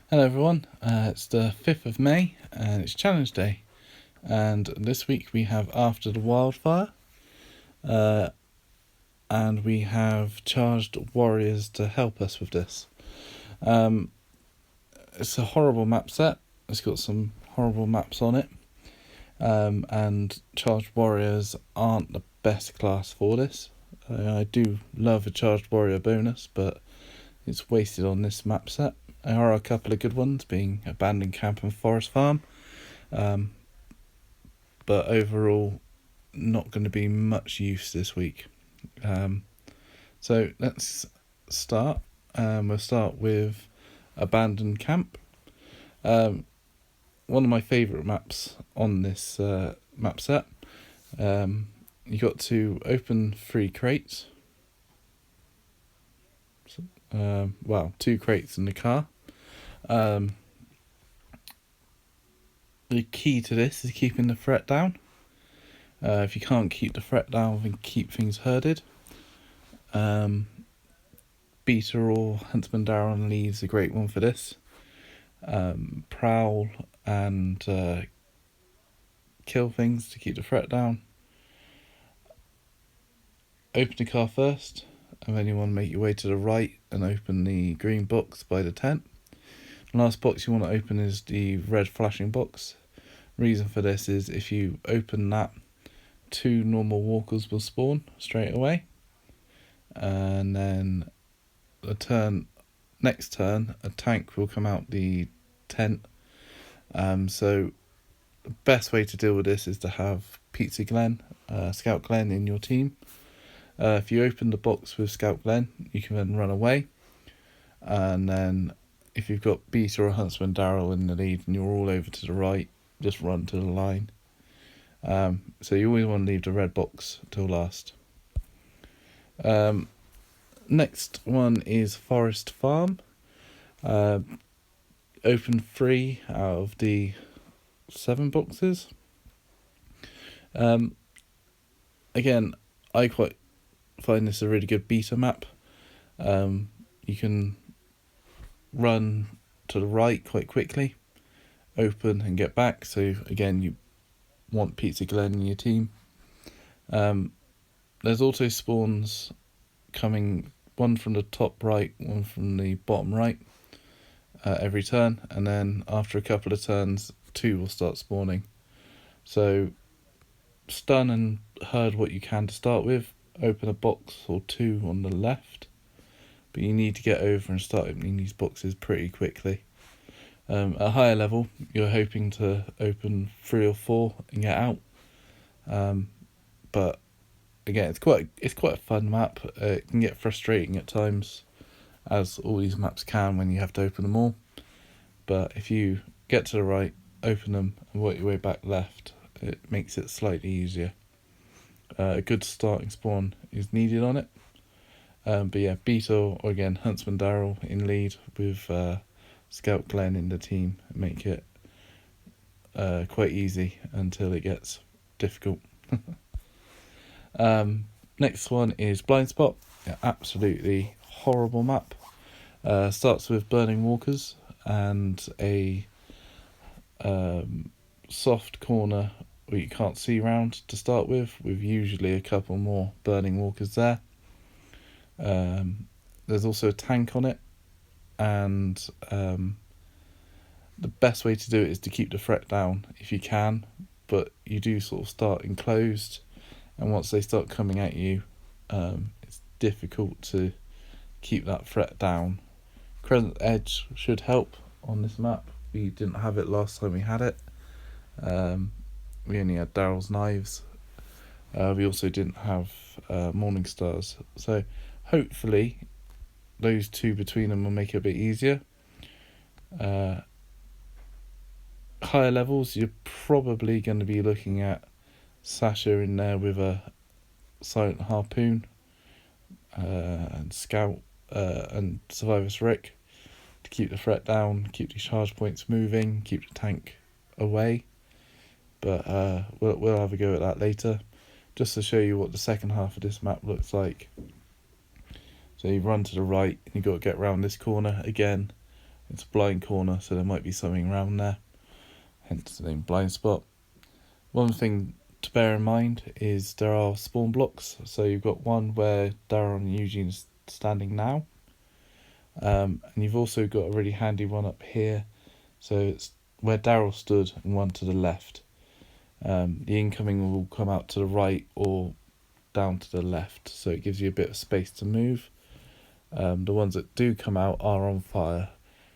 Hello everyone, it's the 5th of May and it's challenge day, and this week we have After the Wildfire, and we have charged warriors to help us with this. It's a horrible map set, it's got some horrible maps on it, and charged warriors aren't the best class for this. I do love a charged warrior bonus, but it's wasted on this map set. There are a couple of good ones, being Abandoned Camp and Forest Farm, but overall not going to be much use this week. So let's start. We'll start with Abandoned Camp. One of my favourite maps on this map set. You got to open 3 crates. 2 crates in the car. The key to this is keeping the threat down. If you can't keep the threat down, then keep things herded. Beta or Huntsman Darren leads a great one for this. Prowl and kill things to keep the threat down. Open the car first, and then you want to make your way to the right and open the green box by the tent. The last box you want to open is the red flashing box. Reason for this is if you open that, 2 normal walkers will spawn straight away, and then next turn a tank will come out the tent. So the best way to deal with this is to have Pizza Glenn, Scout Glenn in your team. If you open the box with Scout Glenn, you can then run away, and then if you've got Beta or Huntsman Daryl in the lead and you're all over to the right, just run to the line. So you always want to leave the red box till last. Next one is Forest Farm. Open 3 out of the 7 boxes. Again, I quite find this a really good beta map. You can run to the right quite quickly, open and get back. So again, you want Pizza Glenn in your team. There's auto spawns coming, one from the top right, one from the bottom right, every turn, and then after a couple of turns 2 will start spawning. So stun and herd what you can to start with. Open a box or 2 on the left, but you need to get over and start opening these boxes pretty quickly. At a higher level, you're hoping to open 3 or 4 and get out. But again, it's quite a fun map. It can get frustrating at times, as all these maps can when you have to open them all. But if you get to the right, open them, and work your way back left, it makes it slightly easier. A good starting spawn is needed on it. But yeah, Beta or again Huntsman Daryl in lead with Scout Glenn in the team make it quite easy until it gets difficult. Next one is Blind Spot. Yeah, absolutely horrible map. Starts with burning walkers and a soft corner where you can't see round to start with usually a couple more burning walkers there. There's also a tank on it, and the best way to do it is to keep the threat down if you can, but you do sort of start enclosed, and once they start coming at you, it's difficult to keep that threat down. Crescent Edge should help on this map. We didn't have it last time we had it. We only had Daryl's Knives. We also didn't have Morning Stars, so hopefully those 2 between them will make it a bit easier. Higher levels, you're probably going to be looking at Sasha in there with a Silent Harpoon, and Scout and Survivor's Rick to keep the threat down, keep the charge points moving, keep the tank away. But we'll have a go at that later, just to show you what the second half of this map looks like. So you run to the right and you've got to get around this corner again. It's a blind corner, so there might be something around there, hence the name blind spot. One thing to bear in mind is there are spawn blocks. So you've got one where Darren and Eugene is standing now, and you've also got a really handy one up here. So it's where Daryl stood and one to the left. The incoming will come out to the right or down to the left, so it gives you a bit of space to move. The ones that do come out are on fire,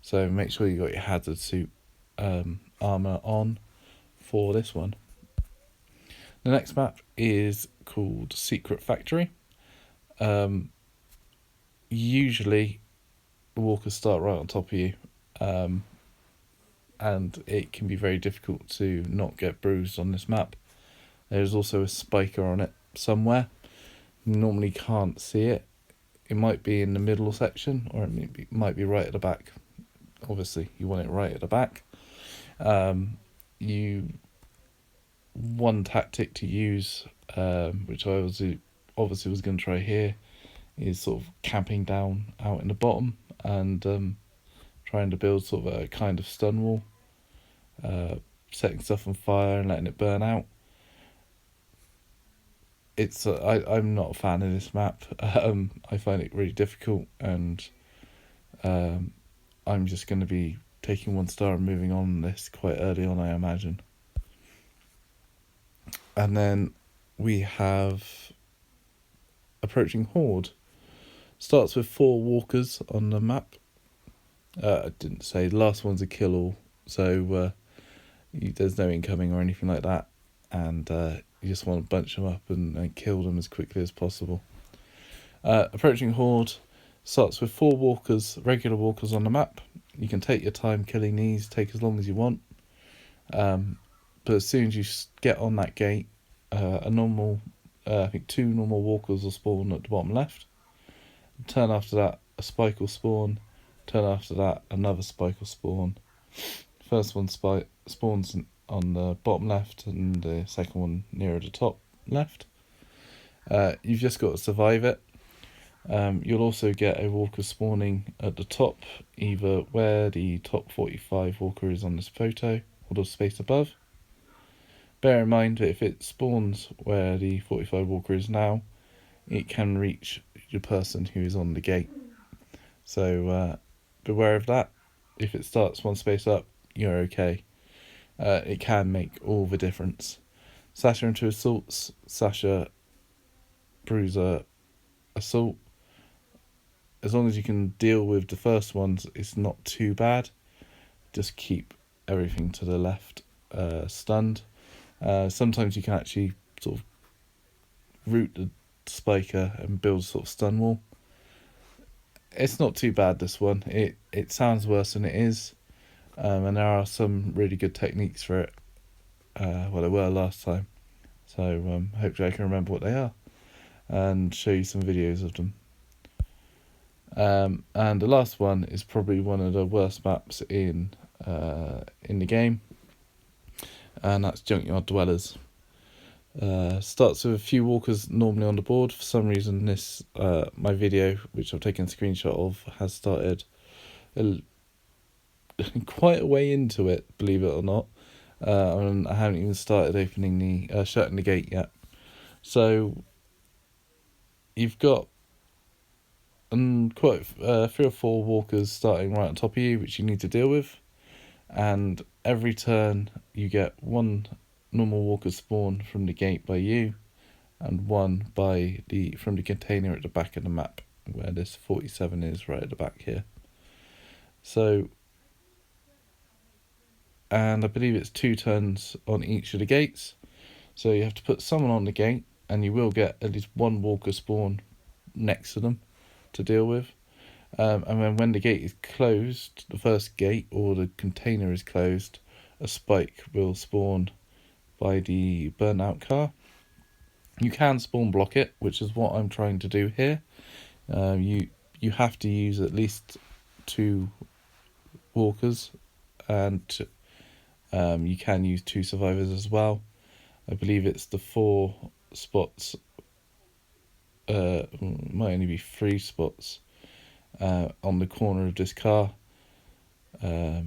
so make sure you got your hazard suit armour on for this one. The next map is called Secret Factory. Usually the walkers start right on top of you, and it can be very difficult to not get bruised on this map. There's also a spiker on it somewhere. You normally can't see it. It might be in the middle section, or it might be right at the back. Obviously, you want it right at the back. One tactic to use, which I obviously was going to try here, is sort of camping down out in the bottom and trying to build sort of a kind of stun wall, setting stuff on fire and letting it burn out. I'm not a fan of this map. I find it really difficult, and I'm just going to be taking 1 star and moving on this quite early on, I imagine. And then we have Approaching Horde. Starts with 4 walkers on the map. I didn't say, the last one's a kill all, so there's no incoming or anything like that, and you just want to bunch them up and kill them as quickly as possible. Approaching Horde starts with 4 walkers, regular walkers on the map. You can take your time killing these, take as long as you want. But as soon as you get on that gate, I think 2 normal walkers will spawn at the bottom left. Turn after that, a spike will spawn. Turn after that, another spike will spawn. First one spawns on the bottom left, and the second one nearer the top left. You've just got to survive it. You'll also get a walker spawning at the top, either where the top 45 walker is on this photo, or the space above. Bear in mind that if it spawns where the 45 walker is now, it can reach the person who is on the gate. So beware of that. If it starts 1 space up, you're okay. It can make all the difference. Sasha into assaults, Sasha, Bruiser, assault. As long as you can deal with the first ones, it's not too bad. Just keep everything to the left stunned. Sometimes you can actually sort of root the spiker and build a sort of stun wall. It's not too bad, this one. It sounds worse than it is, and there are some really good techniques for it. Well, there were last time, so hopefully I can remember what they are and show you some videos of them. And the last one is probably one of the worst maps in the game, and that's Junkyard Dwellers. Starts with a few walkers normally on the board. For some reason, this my video, which I've taken a screenshot of, has started quite a way into it, believe it or not. And I haven't even started opening shutting the gate yet. So you've got quite 3 or 4 walkers starting right on top of you, which you need to deal with. And every turn you get 1 normal walker spawn from the gate by you, and 1 from the container at the back of the map, where this 47 is, right at the back here. So, and I believe it's 2 turns on each of the gates. So you have to put someone on the gate, and you will get at least 1 walker spawn next to them to deal with. And then when the gate is closed, the first gate or the container is closed, a spike will spawn by the burnt out car. You can spawn block it, which is what I'm trying to do here. You have to use at least 2 walkers, and you can use 2 survivors as well. I believe it's the 4 spots, might only be 3 spots on the corner of this car. So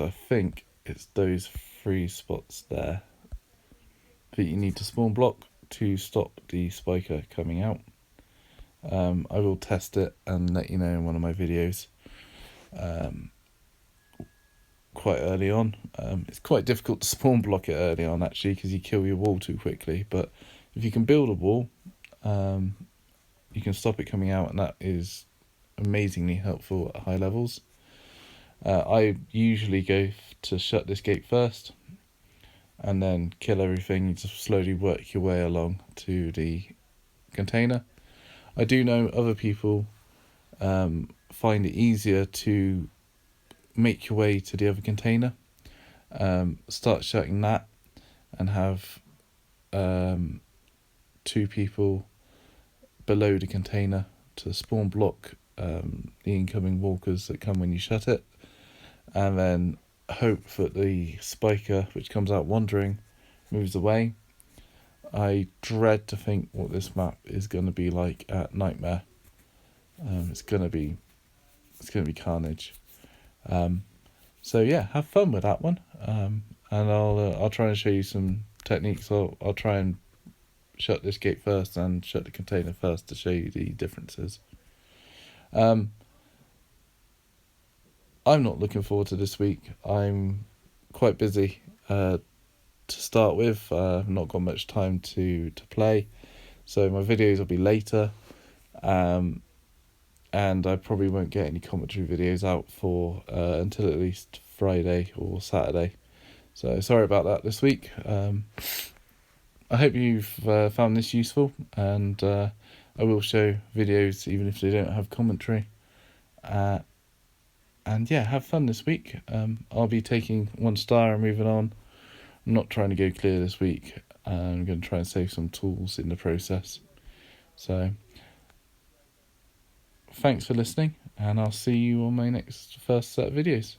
I think it's those 3 spots there that you need to spawn block to stop the spiker coming out. I will test it and let you know in one of my videos quite early on. It's quite difficult to spawn block it early on actually, because you kill your wall too quickly, but if you can build a wall, you can stop it coming out, and that is amazingly helpful at high levels. I usually go to shut this gate first and then kill everything. You just slowly work your way along to the container. I do know other people find it easier to make your way to the other container, start shutting that, and have 2 people below the container to spawn block the incoming walkers that come when you shut it, and then hope that the spiker, which comes out wandering, moves away. I dread to think what this map is going to be like at Nightmare. It's going to be carnage. So yeah, have fun with that one. And I'll try and show you some techniques. I'll try and shut this gate first and shut the container first to show you the differences. I'm not looking forward to this week. I'm quite busy to start with. I've not got much time to play, so my videos will be later, and I probably won't get any commentary videos out for until at least Friday or Saturday. So sorry about that this week. I hope you've found this useful, and I will show videos even if they don't have commentary. And yeah, have fun this week. I'll be taking 1 star and moving on. I'm not trying to go clear this week. I'm going to try and save some tools in the process. So thanks for listening, and I'll see you on my next first set of videos.